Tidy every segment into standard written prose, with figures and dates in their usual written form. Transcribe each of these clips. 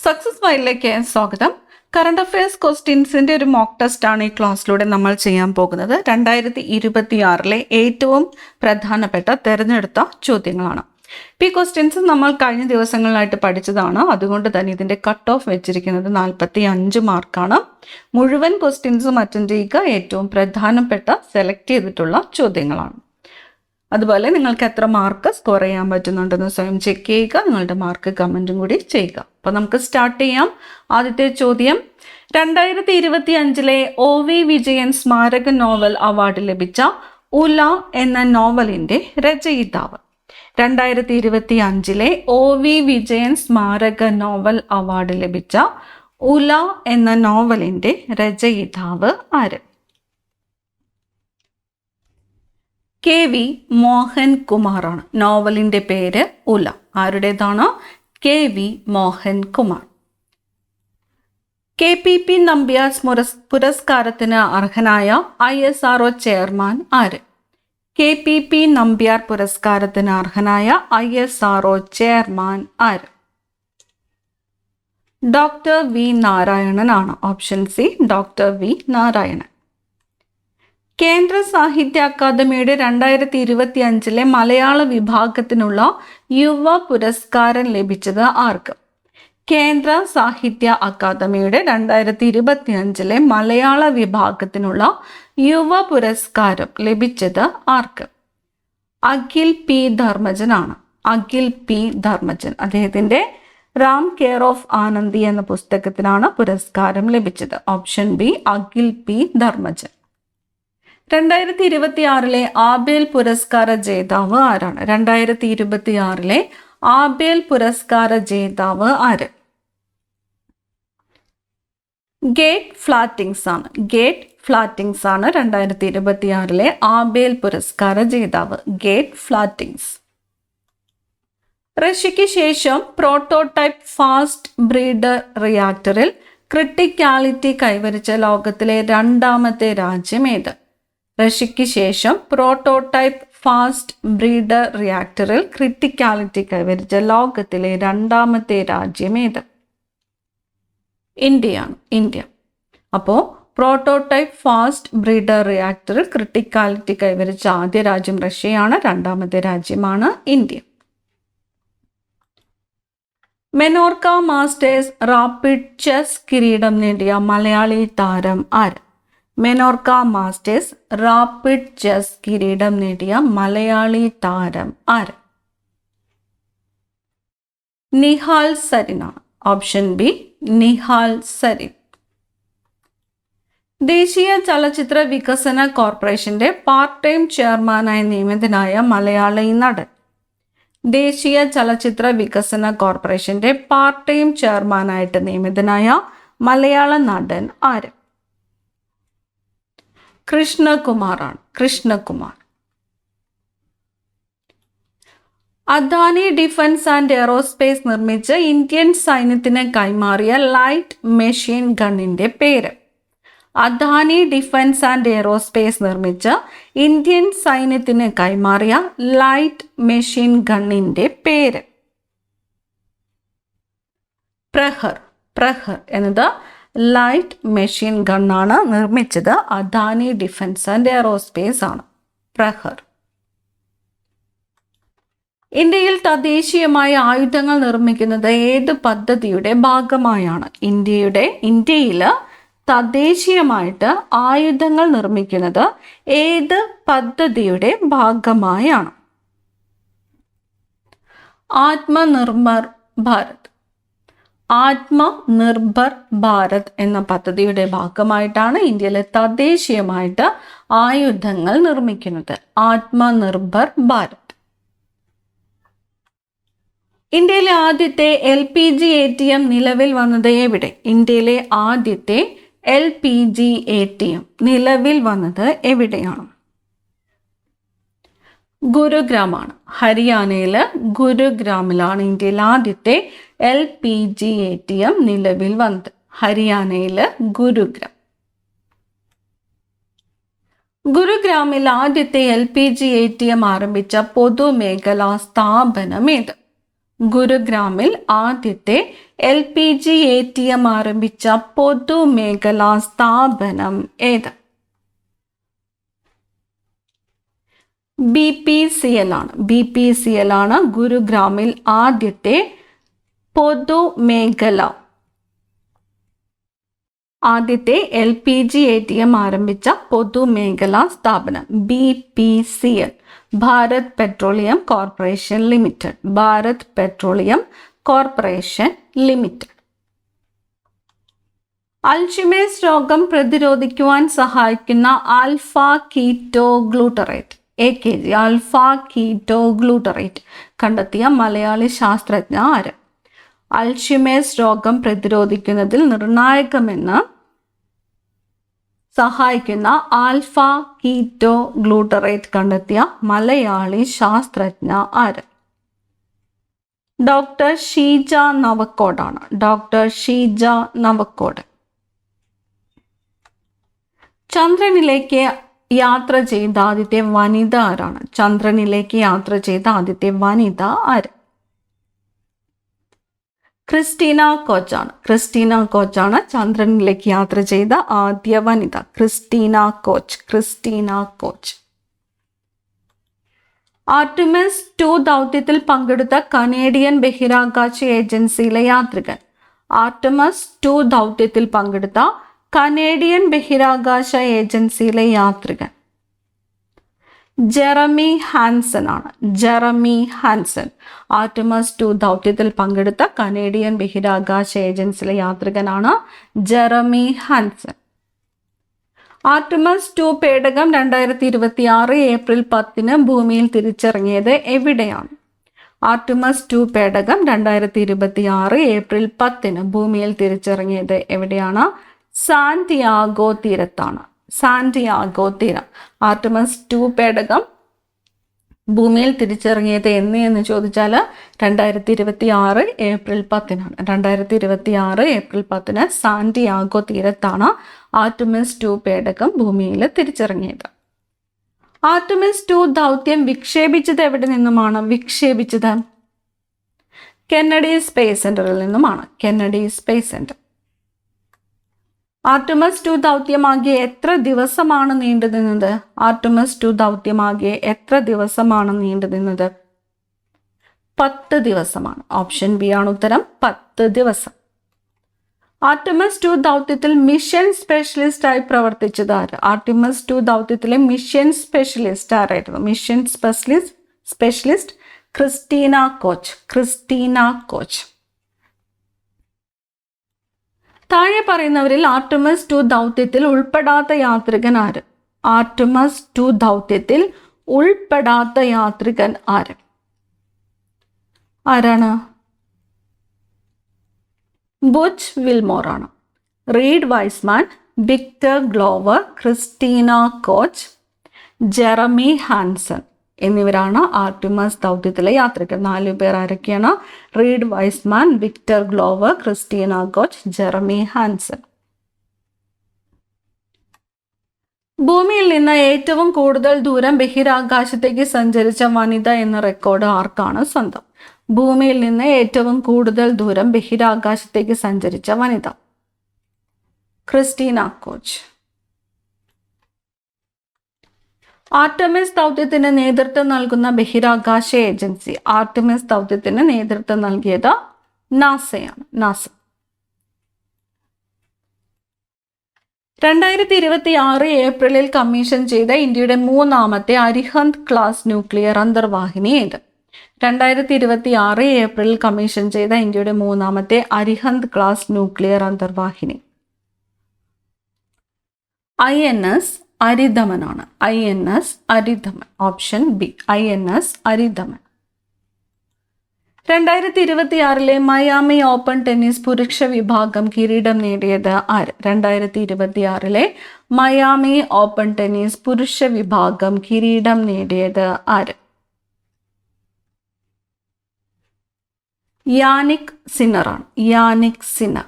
Success ഫയലിലേക്ക് സ്വാഗതം. Current affairs ക്വസ്റ്റ്യൻസിന്റെ ഒരു മോക്ക് ടെസ്റ്റ് ആണ് ഈ ക്ലാസ്സിലൂടെ നമ്മൾ ചെയ്യാൻ പോകുന്നത്. 2026 ഏറ്റവും പ്രധാനപ്പെട്ട തിരഞ്ഞെടുത്ത ചോദ്യങ്ങളാണ്. ഈ ക്വസ്റ്റ്യൻസ് നമ്മൾ കഴിഞ്ഞ ദിവസങ്ങളിലായിട്ട് പഠിച്ചതാണ്. അതുകൊണ്ട് തന്നെ ഇതിന്റെ കട്ട് ഓഫ് വെച്ചിരിക്കുന്നത് 45 മാർക്കാണ്. മുഴുവൻ ക്വസ്റ്റ്യൻസും അറ്റൻഡ് ചെയ്യുക. ഏറ്റവും പ്രധാനപ്പെട്ട സെലക്ട് ചെയ്തിട്ടുള്ള ചോദ്യങ്ങളാണ്. അതുപോലെ നിങ്ങൾക്ക് എത്ര മാർക്ക് സ്കോർ ചെയ്യാൻ പറ്റുന്നുണ്ടെന്ന് സ്വയം ചെക്ക് ചെയ്യുക. നിങ്ങളുടെ മാർക്ക് കമൻറ്റും കൂടി ചെയ്യുക. അപ്പോൾ നമുക്ക് സ്റ്റാർട്ട് ചെയ്യാം. ആദ്യത്തെ ചോദ്യം, 2025 OV വിജയൻ സ്മാരക നോവൽ അവാർഡ് ലഭിച്ച ഉല എന്ന നോവലിൻ്റെ രചയിതാവ്. 2025 OV വിജയൻ സ്മാരക നോവൽ അവാർഡ് ലഭിച്ച ഉല എന്ന നോവലിൻ്റെ രചയിതാവ് ആര്? KV മോഹൻ കുമാറാണ്. നോവലിൻ്റെ പേര് ഉല. ആരുടേതാണ്? KV മോഹൻ കുമാർ. KPP നമ്പ്യാർ പുരസ്കാരത്തിന് അർഹനായ ISRO ചെയർമാൻ ആര്? KPP നമ്പ്യാർ പുരസ്കാരത്തിന് അർഹനായ ISRO ചെയർമാൻ ആര്? ഡോക്ടർ V നാരായണനാണ്. Option C, doctor V Narayanan. കേന്ദ്ര സാഹിത്യ അക്കാദമിയുടെ 2025 മലയാള വിഭാഗത്തിനുള്ള യുവ പുരസ്കാരം ലഭിച്ചത് ആർക്ക്? കേന്ദ്ര സാഹിത്യ അക്കാദമിയുടെ 2025 മലയാള വിഭാഗത്തിനുള്ള യുവ പുരസ്കാരം ലഭിച്ചത് ആർക്ക്? അഖിൽ P ധർമ്മജനാണ്. അഖിൽ P ധർമ്മജൻ. അദ്ദേഹത്തിൻ്റെ റാം കെയർ ഓഫ് ആനന്ദി എന്ന പുസ്തകത്തിനാണ് പുരസ്കാരം ലഭിച്ചത്. Option B, Akhil P Dharmajan. 2026 Abel പുരസ്കാര ജേതാവ് ആരാണ്? 2026 ആബേൽ പുരസ്കാര ജേതാവ് ആര്? ഗേറ്റ് ഫ്ലാറ്റിങ്സ് ആണ്. ഗേറ്റ് ഫ്ലാറ്റിങ്സ് ആണ് 2026 ആബേൽ പുരസ്കാര ജേതാവ്. ഗേറ്റ് ഫ്ലാറ്റിങ്സ്. റഷ്യയ്ക്ക് ശേഷം പ്രോട്ടോടൈപ്പ് ഫാസ്റ്റ് ബ്രീഡർ റിയാക്ടറിൽ ക്രിട്ടിക്കാലിറ്റി കൈവരിച്ച ലോകത്തിലെ രണ്ടാമത്തെ രാജ്യം ഏത്? റഷ്യയ്ക്ക് ശേഷം പ്രോട്ടോടൈപ്പ് ഫാസ്റ്റ് ബ്രീഡർ റിയാക്ടറിൽ ക്രിട്ടിക്കാലിറ്റി കൈവരിച്ച ലോകത്തിലെ രണ്ടാമത്തെ രാജ്യം ഏത്? ഇന്ത്യയാണ്. ഇന്ത്യ. അപ്പോൾ പ്രോട്ടോടൈപ്പ് ഫാസ്റ്റ് ബ്രീഡർ റിയാക്ടറിൽ ക്രിട്ടിക്കാലിറ്റി കൈവരിച്ച ആദ്യ രാജ്യം റഷ്യയാണ്. രണ്ടാമത്തെ രാജ്യമാണ് India. Menorca masters rapid chess കിരീടം നേടിയ മലയാളി താരം ആര്? മെനോർക്ക മാസ്റ്റേഴ്സ് റാപ്പിഡ് ചെസ് കിരീടം നേടിയ മലയാളി താരം ആര്? നിഹാൽ സരിനാണ്. Option B, Nihal Sarin. ദേശീയ ചലച്ചിത്ര വികസന കോർപ്പറേഷന്റെ പാർട്ട് ടൈം ചെയർമാനായി നിയമിതനായ മലയാളി നടൻ. ദേശീയ ചലച്ചിത്ര വികസന കോർപ്പറേഷന്റെ പാർട്ട് ടൈം ചെയർമാനായിട്ട് നിയമിതനായ മലയാള നടൻ ആര്? കൃഷ്ണകുമാറാണ്. Krishnakumar. Adani defence and aerospace നിർമ്മിച്ച് ഇന്ത്യൻ സൈന്യത്തിന് കൈമാറിയ ലൈറ്റ് മെഷീൻ ഗണ്ണിന്റെ പേര്. അദാനി ഡിഫൻസ് ആൻഡ് എയറോസ്പേസ് നിർമ്മിച്ച് ഇന്ത്യൻ സൈന്യത്തിന് കൈമാറിയ ലൈറ്റ് മെഷീൻ ഗണ്ണിന്റെ പേര്. പ്രഹർ. പ്രഹർ എന്നത് ലൈറ്റ് മെഷീൻ ഗണ്ണാണ്. നിർമ്മിച്ചത് അദാനി ഡിഫൻസ് ആൻഡ് എയറോസ്പേസ് ആണ്. പ്രഹർ. ഇന്ത്യയിൽ തദ്ദേശീയമായ ആയുധങ്ങൾ നിർമ്മിക്കുന്നത് ഏത് പദ്ധതിയുടെ ഭാഗമായാണ്? ഇന്ത്യയിൽ തദ്ദേശീയമായിട്ട് ആയുധങ്ങൾ നിർമ്മിക്കുന്നത് ഏത് പദ്ധതിയുടെ ഭാഗമായാണ്? ആത്മനിർഭർ ഭാരത്. ആത്മനിർഭർ ഭാരത് എന്ന പദ്ധതിയുടെ ഭാഗമായിട്ടാണ് ഇന്ത്യയിൽ തദ്ദേശീയമായിട്ട് ആയുധങ്ങൾ നിർമ്മിക്കുന്നത്. ആത്മനിർഭർ ഭാരത്. ഇന്ത്യയിലെ ആദ്യത്തെ LPG ATM നിലവിൽ വന്നത് എവിടെ? ഇന്ത്യയിലെ ആദ്യത്തെ LPG ATM നിലവിൽ വന്നത് എവിടെയാണ്? ഗുരുഗ്രാമാണ്. ഹരിയാനയിലെ ഗുരുഗ്രാമിലാണ് ഇന്ത്യയിൽ ആദ്യത്തെ LPG ATM നിലവിൽ വന്നത്. ഹരിയാനയിലെ ഗുരുഗ്രാം. ഗുരുഗ്രാമിൽ ആദ്യത്തെ LPG ATM ആരംഭിച്ച പൊതുമേഖലാ സ്ഥാപനം ഏത്? ഗുരുഗ്രാമിൽ ആദ്യത്തെ LPG ATM ആരംഭിച്ച പൊതുമേഖലാ സ്ഥാപനം ഏത്? BPCL ആണ്. BPCL ആണ് ഗുരുഗ്രാമിൽ ആദ്യത്തെ LPG ATM ആരംഭിച്ച പൊതുമേഖലാ സ്ഥാപനം BPCL, Bharat petroleum corporation limited. Bharat petroleum corporation limited. Alzheimer's രോഗം പ്രതിരോധിക്കുവാൻ സഹായിക്കുന്ന ആൽഫ കീറ്റോഗ്ലൂട്ടറേറ്റ് AKG, ആൽഫ കീറ്റോഗ്ലൂട്ടറേറ്റ് കണ്ടെത്തിയ മലയാളി ശാസ്ത്രജ്ഞ ആര്? അൽഷിമേഴ്സ് രോഗം പ്രതിരോധിക്കുന്നതിൽ നിർണായകമെന്ന് സഹായിക്കുന്ന ആൽഫ കീറ്റോഗ്ലൂട്ടറേറ്റ് കണ്ടെത്തിയ മലയാളി ശാസ്ത്രജ്ഞ ആര്? ഡോക്ടർ ഷീജ നവക്കോടാണ്. ഡോക്ടർ ഷീജ നവക്കോട്. ചന്ദ്രനിലേക്ക് യാത്ര ചെയ്ത ആദ്യത്തെ വനിത ആരാണ്? ചന്ദ്രനിലേക്ക് യാത്ര ചെയ്ത ആദ്യത്തെ വനിത ആര്? ക്രിസ്റ്റീന കോച്ചാണ്. ക്രിസ്റ്റീന കോച്ചാണ് ചന്ദ്രനിലേക്ക് യാത്ര ചെയ്ത ആദ്യ വനിത. Christina Koch. ആർട്ടിമിസ് 2 ദൗത്യത്തിൽ പങ്കെടുത്ത കനേഡിയൻ ബഹിരാകാശ ഏജൻസിയിലെ യാത്രികൻ. ആർട്ടിമിസ് 2 ദൗത്യത്തിൽ പങ്കെടുത്ത കനേഡിയൻ ബഹിരാകാശ ഏജൻസിയിലെ യാത്രികൻ ജെറമി ഹാൻസൺ ആണ്. ജെറമി ഹാൻസൺ ആർട്ടിമിസ് 2 ദൗത്യത്തിൽ പങ്കെടുത്ത കനേഡിയൻ ബഹിരാകാശ ഏജൻസിയിലെ യാത്രികനാണ് ജെറമി ഹാൻസൺ. ആർട്ടിമിസ് 2 പേടകം 2026 ഏപ്രിൽ 10 ഭൂമിയിൽ തിരിച്ചിറങ്ങിയത് എവിടെയാണ്? ആർട്ടിമിസ് 2 പേടകം 2026 ഏപ്രിൽ 10 ഭൂമിയിൽ തിരിച്ചിറങ്ങിയത് എവിടെയാണ്? സാന്റിയാഗോ തീരത്താണ്. സാന്റിയാഗോ തീരം. ആർട്ടിമിസ് 2 പേടകം ഭൂമിയിൽ തിരിച്ചിറങ്ങിയത് എന്ന് ചോദിച്ചാൽ 2026 ഏപ്രിൽ 10 2026 ഏപ്രിൽ 10 സാന്റിയാഗോ തീരത്താണ് ആർട്ടിമിസ് 2 പേടകം ഭൂമിയിൽ തിരിച്ചിറങ്ങിയത്. ആർട്ടിമിസ് 2 ദൗത്യം വിക്ഷേപിച്ചത് എവിടെ നിന്നുമാണ്? വിക്ഷേപിച്ചത് കെന്നഡി സ്പേസ് സെന്ററിൽ നിന്നുമാണ്. Kennedy space centre. ആർട്ടിമിസ് 2 ദൗത്യമാകെ എത്ര ദിവസമാണ് നീണ്ടുനിന്നത്? ആർട്ടിമിസ് 2 ദൗത്യമാകെ എത്ര ദിവസമാണ് നീണ്ടുനിന്നത്? 10 ദിവസമാണ്. ഓപ്ഷൻ ബി ആണ് ഉത്തരം. 10 ദിവസം. ആർട്ടിമിസ് 2 ദൗത്യത്തിൽ മിഷൻ സ്പെഷ്യലിസ്റ്റ് ആയി പ്രവർത്തിച്ചത് ആര്? ആർട്ടിമിസ് 2 ദൗത്യത്തിലെ മിഷൻ സ്പെഷ്യലിസ്റ്റ് ആരായിരുന്നു? Mission specialist Christina Koch. താഴെ പറയുന്നവരിൽ ആർട്ടിമിസ് 2 ദൗത്യത്തിൽ ഉൾപ്പെടാത്ത യാത്രികൻ ആര്? ആർട്ടിമിസ് 2 ദൗത്യത്തിൽ ഉൾപ്പെടാത്ത യാത്രികൻ ആരാണ്? ബുച്ച് വിൽമോർ ആണ്. Reid Wiseman, Victor Glover, Christina Koch, Jeremy Hansen എന്നിവരാണ് ആർട്ടിമിസ് ദൗത്യത്തിലെ യാത്രികർ. 4 പേർ ആരൊക്കെയാണ്? Reid Wiseman, Victor Glover, Christina Koch, Jeremy Hansen. ഭൂമിയിൽ നിന്ന് ഏറ്റവും കൂടുതൽ ദൂരം ബഹിരാകാശത്തേക്ക് സഞ്ചരിച്ച വനിത എന്ന റെക്കോർഡ് ആർക്കാണ് സ്വന്തം? ഭൂമിയിൽ നിന്ന് ഏറ്റവും കൂടുതൽ ദൂരം ബഹിരാകാശത്തേക്ക് സഞ്ചരിച്ച വനിത ക്രിസ്റ്റീന കോച്ച്. ആർട്ടിമിസ് ദൗത്യത്തിന് നേതൃത്വം നൽകുന്ന ബഹിരാകാശ ഏജൻസി. ആർട്ടിമിസ് ദൗത്യത്തിന് നേതൃത്വം നൽകിയത് നാസയാണ്. നാസ. 2026 ഏപ്രിലിൽ കമ്മീഷൻ ചെയ്ത ഇന്ത്യയുടെ 3ാമത്തെ അരിഹന്ത് ക്ലാസ് ന്യൂക്ലിയർ അന്തർവാഹിനി ഏത്? 2026 ഏപ്രിലിൽ കമ്മീഷൻ ചെയ്ത ഇന്ത്യയുടെ 3ാമത്തെ അരിഹന്ത് ക്ലാസ് ന്യൂക്ലിയർ അന്തർവാഹിനി INS അരിധമൻ ആണ്. INS Aridhaman. Option B INS Aridhaman. 2026 Miami open tennis പുരുഷ വിഭാഗം കിരീടം നേടിയത് ആര്? 2026 മയാമി ഓപ്പൺ ടെന്നീസ് പുരുഷ വിഭാഗം കിരീടം നേടിയത് ആര്? യാനിക് സിന്നറാണ്. Jannik Sinner.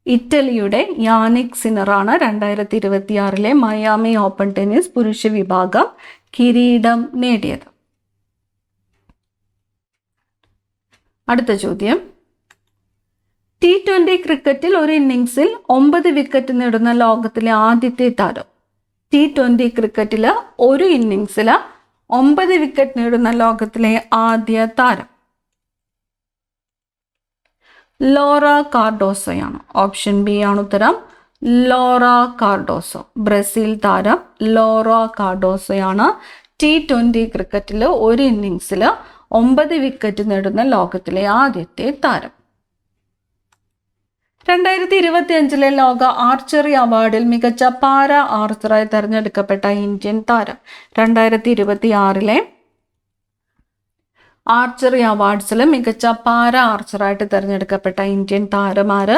ഇറ്റലിയുടെ യാനിക് സിന്നറാണ് 2026 മയാമി ഓപ്പൺ ടെന്നീസ് പുരുഷ വിഭാഗം കിരീടം നേടിയത്. അടുത്ത ചോദ്യം, T20 ക്രിക്കറ്റിൽ ഒരു ഇന്നിങ്സിൽ 9 വിക്കറ്റ് നേടുന്ന ലോകത്തിലെ ആദ്യത്തെ താരം. T20 ക്രിക്കറ്റിൽ ഒരു ഇന്നിങ്സിൽ 9 വിക്കറ്റ് നേടുന്ന ലോകത്തിലെ ആദ്യ താരം ലോറ കാർഡോസോയാണ്. ഓപ്ഷൻ ബി ആണ് ഉത്തരം. ലോറ കാർഡോസോ, ബ്രസീൽ താരം ലോറ കാർഡോസോയാണ് T20 ക്രിക്കറ്റിൽ ഒരു ഇന്നിങ്സിൽ 9 വിക്കറ്റ് നേടുന്ന ലോകത്തിലെ ആദ്യത്തെ താരം. 2025 ലോക ആർച്ചറി അവാർഡിൽ മികച്ച പാര ആർച്ചറായി തെരഞ്ഞെടുക്കപ്പെട്ട ഇന്ത്യൻ താരം. 2026 ആർച്ചറി അവാർഡ്സിൽ മികച്ച പാര ആർച്ചറായിട്ട് തെരഞ്ഞെടുക്കപ്പെട്ട ഇന്ത്യൻ താരമാര്?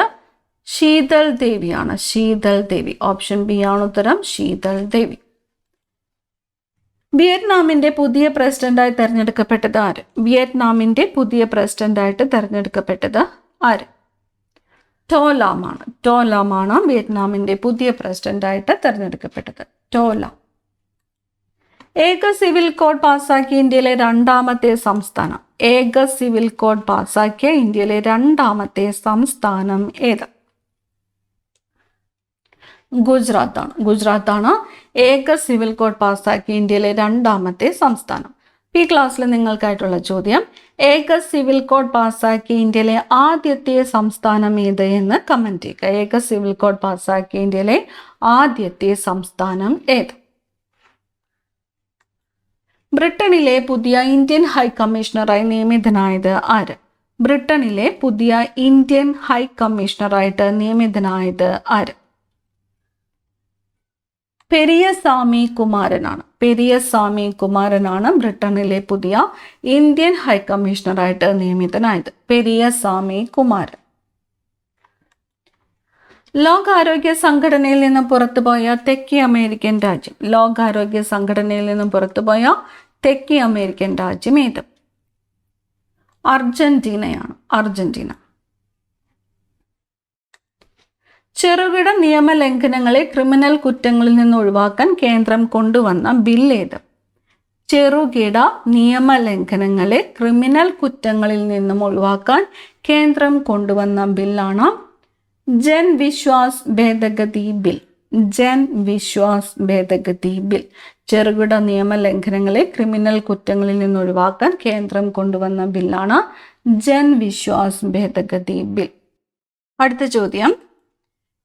ശീതൽ ദേവിയാണ്. ശീതൽ ദേവി. ഓപ്ഷൻ ബി ആണ് ഉത്തരം. ശീതൽ ദേവി. വിയറ്റ്നാമിന്റെ പുതിയ പ്രസിഡന്റായി തെരഞ്ഞെടുക്കപ്പെട്ടത് ആര്? വിയറ്റ്നാമിന്റെ പുതിയ പ്രസിഡന്റായിട്ട് തെരഞ്ഞെടുക്കപ്പെട്ടത് ആര്? ടോലാമാണ്. ടോലാമാണ് വിയറ്റ്നാമിന്റെ പുതിയ പ്രസിഡന്റായിട്ട് തെരഞ്ഞെടുക്കപ്പെട്ടത്. ടോലാം. ഏക സിവിൽ കോഡ് പാസാക്കിയ ഇന്ത്യയിലെ രണ്ടാമത്തെ സംസ്ഥാനം. ഏക സിവിൽ കോഡ് പാസാക്കിയ ഇന്ത്യയിലെ രണ്ടാമത്തെ സംസ്ഥാനം ഏത്? ഗുജറാത്താണ്. ഗുജറാത്താണ് ഏക സിവിൽ കോഡ് പാസാക്കിയ ഇന്ത്യയിലെ രണ്ടാമത്തെ സംസ്ഥാനം. ഈ ക്ലാസ്സിൽ നിങ്ങൾക്കായിട്ടുള്ള ചോദ്യം, ഏക സിവിൽ കോഡ് പാസാക്കിയ ഇന്ത്യയിലെ ആദ്യത്തെ സംസ്ഥാനം ഏത് എന്ന് കമന്റ് ചെയ്യുക. ഏക സിവിൽ കോഡ് പാസാക്കിയ ഇന്ത്യയിലെ ആദ്യത്തെ സംസ്ഥാനം ഏത്? ബ്രിട്ടനിലെ പുതിയ ഇന്ത്യൻ ഹൈക്കമ്മീഷണറായി നിയമിതനായത് ആര്? ബ്രിട്ടനിലെ പുതിയ ഇന്ത്യൻ ഹൈക്കമ്മീഷണറായിട്ട് നിയമിതനായത് ആര്? പെരിയസ്വാമി കുമാരനാണ്. പെരിയസ്വാമി കുമാരനാണ് ബ്രിട്ടനിലെ പുതിയ ഇന്ത്യൻ ഹൈക്കമ്മീഷണറായിട്ട് നിയമിതനായത്. പെരിയസ്വാമി കുമാരൻ. ലോകാരോഗ്യ സംഘടനയിൽ നിന്ന് പുറത്തുപോയ തെക്കേ അമേരിക്കൻ രാജ്യം. ലോകാരോഗ്യ സംഘടനയിൽ നിന്നും പുറത്തുപോയ തെക്കേ അമേരിക്കൻ രാജ്യം ഏത്? അർജന്റീനയാണ്. അർജന്റീന. ചെറുകിട നിയമലംഘനങ്ങളെ ക്രിമിനൽ കുറ്റങ്ങളിൽ നിന്ന് ഒഴിവാക്കാൻ കേന്ദ്രം കൊണ്ടുവന്ന ബിൽ ഏത്? ചെറുകിട നിയമലംഘനങ്ങളെ ക്രിമിനൽ കുറ്റങ്ങളിൽ നിന്നും ഒഴിവാക്കാൻ കേന്ദ്രം കൊണ്ടുവന്ന ബില്ലാണ് ജൻ വിശ്വാസ് ഭേദഗതി ബിൽ. ജൻ വിശ്വാസ് ഭേദഗതി ബിൽ. ചെറുകിട നിയമലംഘനങ്ങളെ ക്രിമിനൽ കുറ്റങ്ങളിൽ നിന്ന് ഒഴിവാക്കാൻ കേന്ദ്രം കൊണ്ടുവന്ന ബില്ലാണ് ജൻ വിശ്വാസ് ഭേദഗതി ബിൽ. അടുത്ത ചോദ്യം,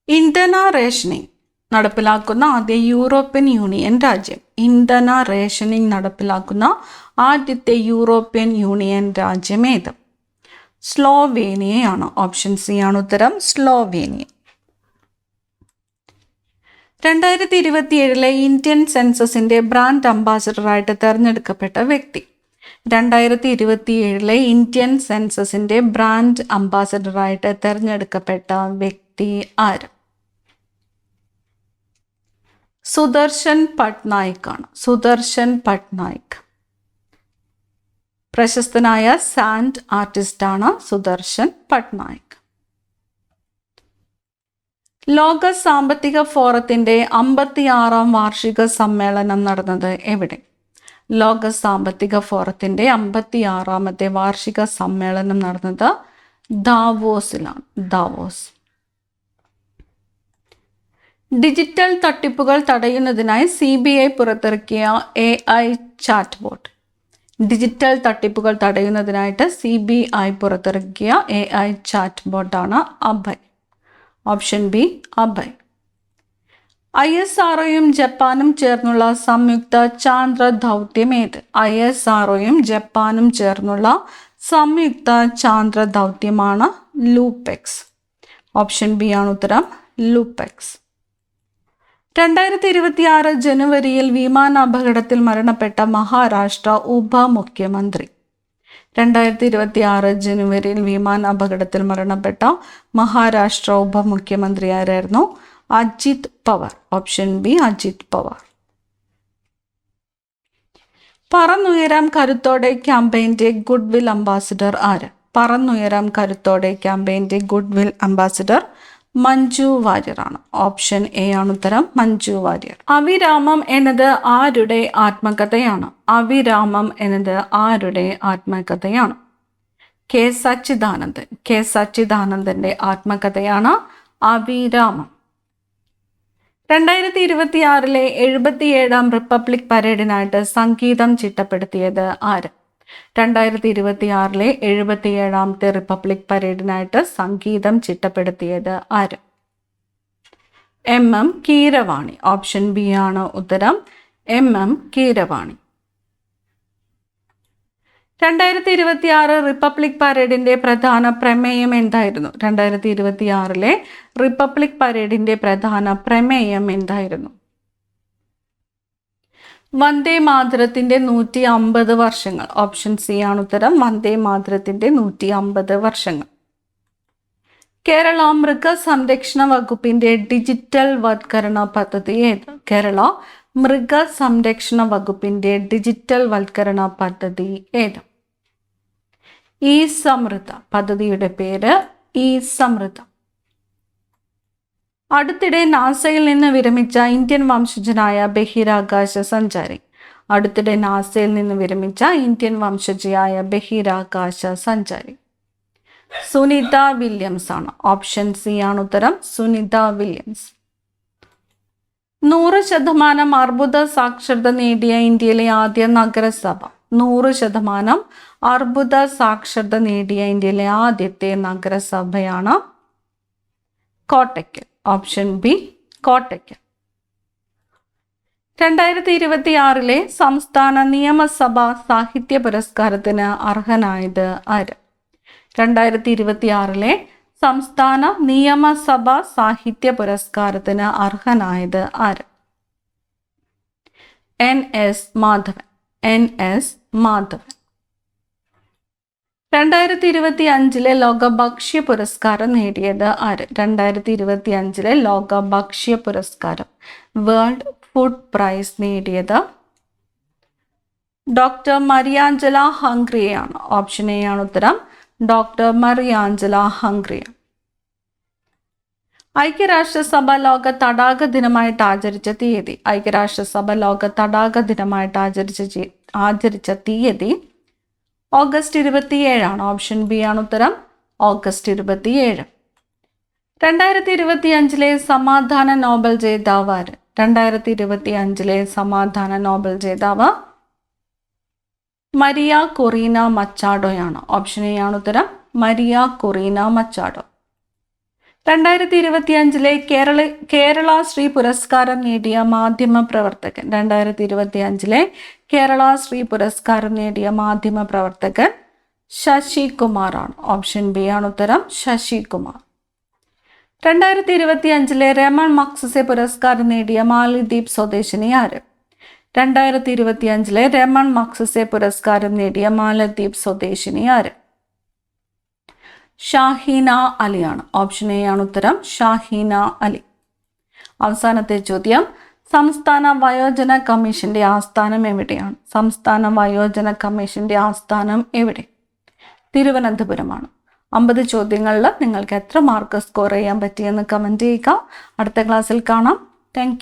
ഇന്ധന റേഷനിങ് നടപ്പിലാക്കുന്ന ആദ്യ യൂറോപ്യൻ യൂണിയൻ രാജ്യം. ഇന്ധന റേഷനിങ് നടപ്പിലാക്കുന്ന ആദ്യത്തെ യൂറോപ്യൻ യൂണിയൻ രാജ്യം ഏത്? സ്ലോവേനിയയാണ്. ഓപ്ഷൻ സി ആണ് ഉത്തരം. സ്ലോവേനിയ. 2027 ഇന്ത്യൻ സെൻസസിന്റെ ബ്രാൻഡ് അംബാസഡറായിട്ട് തെരഞ്ഞെടുക്കപ്പെട്ട വ്യക്തി. 2027 ഇന്ത്യൻ സെൻസസിന്റെ ബ്രാൻഡ് അംബാസഡറായിട്ട് തെരഞ്ഞെടുക്കപ്പെട്ട വ്യക്തി ആര്? സുദർശൻ പട്നായിക് ആണ്. സുദർശൻ പട്നായിക്. പ്രശസ്തനായ സാൻഡ് ആർട്ടിസ്റ്റാണ് സുദർശൻ പട്നായിക്. ലോക സാമ്പത്തിക ഫോറത്തിന്റെ 56ാം വാർഷിക സമ്മേളനം നടന്നത് എവിടെ? ലോക സാമ്പത്തിക ഫോറത്തിന്റെ 56ാമത്തെ വാർഷിക സമ്മേളനം നടന്നത് ദാവോസിലാണ്. ദാവോസ്. ഡിജിറ്റൽ തട്ടിപ്പുകൾ തടയുന്നതിനായി CBI പുറത്തിറക്കിയ AI ചാറ്റ് ബോട്ട്. ഡിജിറ്റൽ തട്ടിപ്പുകൾ തടയുന്നതിനായിട്ട് CBI പുറത്തിറക്കിയ AI ചാറ്റ് ബോട്ടാണ് അഭയ്. Option B Abhay. ISROയും ജപ്പാനും ചേർന്നുള്ള സംയുക്ത ചാന്ദ്ര ദൗത്യം ഏത്? ISROയും ജപ്പാനും ചേർന്നുള്ള സംയുക്ത ചാന്ദ്ര ദൗത്യമാണ് ലൂപെക്സ്. ഓപ്ഷൻ ബി ആണ് ഉത്തരം. ലൂപെക്സ്. 2026 ജനുവരിയിൽ വിമാനാപകടത്തിൽ മരണപ്പെട്ട മഹാരാഷ്ട്ര ഉപമുഖ്യമന്ത്രി. 2026 ജനുവരിയിൽ വിമാനാപകടത്തിൽ മരണപ്പെട്ട മഹാരാഷ്ട്ര ഉപമുഖ്യമന്ത്രി ആരായിരുന്നു? അജിത് പവാർ. Option B Ajit Pawar. പറന്നുയരാം കരുത്തോടെ ക്യാമ്പയിന്റെ ഗുഡ്വിൽ അംബാസിഡർ ആര്? പറന്നുയരാം കരുത്തോടെ ക്യാമ്പയിന്റെ ഗുഡ്വിൽ അംബാസിഡർ മഞ്ജു വാര്യറാണ്. ഓപ്ഷൻ എ ആണ് ഉത്തരം. മഞ്ജു വാര്യർ. അവിരാമം എന്നത് ആരുടെ ആത്മകഥയാണ്? അവിരാമം എന്നത് ആരുടെ ആത്മകഥയാണ്? കെ സച്ചിദാനന്ദൻ. കെ സച്ചിദാനന്ദന്റെ ആത്മകഥയാണ് അവിരാമം. 2026 77ാം റിപ്പബ്ലിക് പരേഡിനായിട്ട് സംഗീതം ചിട്ടപ്പെടുത്തിയത് ആര്? 2026 77ാമത്തെ റിപ്പബ്ലിക് പരേഡിനായിട്ട് സംഗീതം ചിട്ടപ്പെടുത്തിയത് ആര്? MM കീരവാണി. ഓപ്ഷൻ ബി ആണ് ഉത്തരം, MM കീരവാണി. 2026 റിപ്പബ്ലിക് പരേഡിന്റെ പ്രധാന പ്രമേയം എന്തായിരുന്നു? 2026 റിപ്പബ്ലിക് പരേഡിന്റെ പ്രധാന പ്രമേയം എന്തായിരുന്നു? വന്ദേ മാതരത്തിന്റെ 150 വർഷങ്ങൾ. ഓപ്ഷൻ സി ആണ് ഉത്തരം, വന്ദേ മാതരത്തിന്റെ 150 വർഷങ്ങൾ. കേരള മൃഗ സംരക്ഷണ വകുപ്പിന്റെ ഡിജിറ്റൽ വൽക്കരണ പദ്ധതി ഏത്? കേരള മൃഗ സംരക്ഷണ വകുപ്പിന്റെ ഡിജിറ്റൽ വൽക്കരണ പദ്ധതി ഏത്? ഈ സമൃദ്ധ. പദ്ധതിയുടെ പേര് ഈ സമൃദ്ധ. അടുത്തിടെ നാസയിൽ നിന്ന് വിരമിച്ച ഇന്ത്യൻ വംശജനായ ബഹിരാകാശ സഞ്ചാരി. അടുത്തിടെ നാസയിൽ നിന്ന് വിരമിച്ച ഇന്ത്യൻ വംശജയായ ബഹിരാകാശ സഞ്ചാരി സുനിത വില്യംസ് ആണ്. ഓപ്ഷൻ സി ആണ് ഉത്തരം, സുനിത വില്യംസ്. 100% അർബുദ സാക്ഷരത നേടിയ ഇന്ത്യയിലെ ആദ്യ നഗരസഭ. 100% അർബുദ സാക്ഷരത നേടിയ ഇന്ത്യയിലെ ആദ്യത്തെ നഗരസഭയാണ് കോട്ടയ്ക്കൽ. Option B Kottakkal. 2026 സംസ്ഥാന നിയമസഭാ സാഹിത്യ പുരസ്കാരത്തിന് അർഹനായത് ആര്? 2026 സംസ്ഥാന നിയമസഭാ സാഹിത്യ പുരസ്കാരത്തിന് അർഹനായത് ആര്? NS മാധവൻ. NS മാധവൻ. 2025 ലോക ഭക്ഷ്യ പുരസ്കാരം നേടിയത് ആര്? 2025 ലോക ഭക്ഷ്യ പുരസ്കാരം വേൾഡ് ഫുഡ് പ്രൈസ് നേടിയത് ഡോക്ടർ മരിയാഞ്ചല ഹംഗ്രിയാണ്. ഓപ്ഷൻ എ ആണ് ഉത്തരം, ഡോക്ടർ മരിയാഞ്ചല ഹംഗ്രിയ. ഐക്യരാഷ്ട്രസഭ ലോക തടാക ദിനമായിട്ട് ആചരിച്ച തീയതി. ഐക്യരാഷ്ട്രസഭ ലോക തടാക ദിനമായിട്ട് ആചരിച്ച തീയതി ഓഗസ്റ്റ് 27 ഓപ്ഷൻ ബി ആണ് ഉത്തരം, ഓഗസ്റ്റ് 27. 2025 സമാധാന നോബൽ ജേതാവ് ആര്? 2025 സമാധാന നോബൽ ജേതാവ് മരിയ കൊറീന മച്ചാഡോയാണ്. ഓപ്ഷൻ എ ആണ് ഉത്തരം, മരിയ കൊറീന മച്ചാഡോ. 2025 കേരള ശ്രീ പുരസ്കാരം നേടിയ മാധ്യമ പ്രവർത്തകൻ. 2025 കേരള ശ്രീ പുരസ്കാരം നേടിയ മാധ്യമ പ്രവർത്തകൻ ശശി കുമാർ ആണ്. ഓപ്ഷൻ ബി ആണ് ഉത്തരം, ശശി കുമാർ. 2025 രമൺ മഗ്സസെ പുരസ്കാരം നേടിയ മാലിദ്വീപ് സ്വദേശിനി ആര്? 2025 രമൺ മഗ്സസെ പുരസ്കാരം നേടിയ മാലദ്വീപ് സ്വദേശിനി ആര്? ഷാഹീന അലിയാണ്. ഓപ്ഷൻ എ ആണ് ഉത്തരം, ഷാഹീന അലി. അവസാനത്തെ ചോദ്യം, സംസ്ഥാന വയോജന കമ്മീഷന്റെ ആസ്ഥാനം എവിടെയാണ്? സംസ്ഥാന വയോജന കമ്മീഷന്റെ ആസ്ഥാനം എവിടെ? തിരുവനന്തപുരമാണ്. 50 ചോദ്യങ്ങളിൽ നിങ്ങൾക്ക് എത്ര മാർക്ക് സ്കോർ ചെയ്യാൻ പറ്റിയെന്ന് കമൻറ്റ് ചെയ്യുക. അടുത്ത ക്ലാസ്സിൽ കാണാം. താങ്ക്